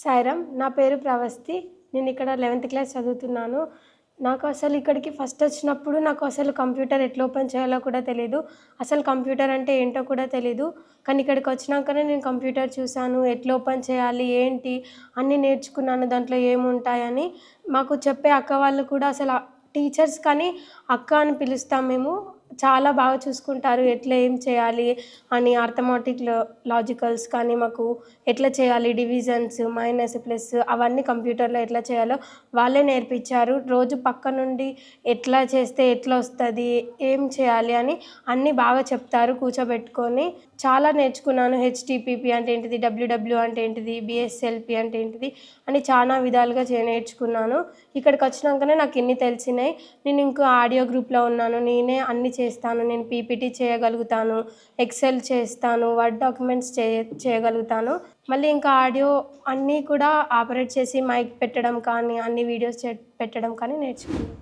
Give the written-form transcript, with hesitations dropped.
సాయిరామ్. నా పేరు ప్రవస్తి. నేను ఇక్కడ 11th క్లాస్ చదువుతున్నాను. నాకు అసలు ఇక్కడికి ఫస్ట్ వచ్చినప్పుడు నాకు అసలు కంప్యూటర్ ఎట్లా ఓపెన్ చేయాలో కూడా తెలీదు. అసలు కంప్యూటర్ అంటే ఏంటో కూడా తెలీదు. కానీ ఇక్కడికి వచ్చినాకనే నేను కంప్యూటర్ చూసాను. ఎట్లా ఓపెన్ చేయాలి, ఏంటి అన్నీ నేర్చుకున్నాను. దాంట్లో ఏముంటాయని. మాకు చెప్పే అక్క వాళ్ళు కూడా అసలు టీచర్స్ కానీ అక్క అని పిలుస్తాం మేము. చాలా బాగా చూసుకుంటారు. ఎట్లా ఏం చేయాలి అని అర్థమెటిక్ లాజికల్స్ కానీ మాకు ఎట్లా చేయాలి, డివిజన్స్, మైనస్, ప్లస్ అవన్నీ కంప్యూటర్లో ఎట్లా చేయాలో వాళ్ళే నేర్పించారు. రోజు పక్క నుండి ఎట్లా చేస్తే ఎట్లా వస్తుంది, ఏం చేయాలి అని అన్నీ బాగా చెప్తారు కూర్చోబెట్టుకొని. చాలా నేర్చుకున్నాను. హెచ్టిపిపి అంటే ఏంటిది, డబ్ల్యూడబ్ల్యూ అంటే ఏంటిది, బిఎస్ఎల్పి అంటే ఏంటిది అని చాలా విధాలుగా నేర్చుకున్నాను. ఇక్కడికి వచ్చినాకనే నాకు ఇన్ని తెలిసినాయి. నేను ఇంకో ఆడియో గ్రూప్లో ఉన్నాను. నేనే అన్నీ చేస్తాను. నేను పీపీటీ చేయగలుగుతాను, ఎక్సెల్ చేస్తాను, వర్డ్ డాక్యుమెంట్స్ చేయగలుగుతాను. మళ్ళీ ఇంకా ఆడియో అన్నీ కూడా ఆపరేట్ చేసి మైక్ పెట్టడం కానీ, అన్ని వీడియోస్ పెట్టడం కానీ నేర్చుకున్నాను.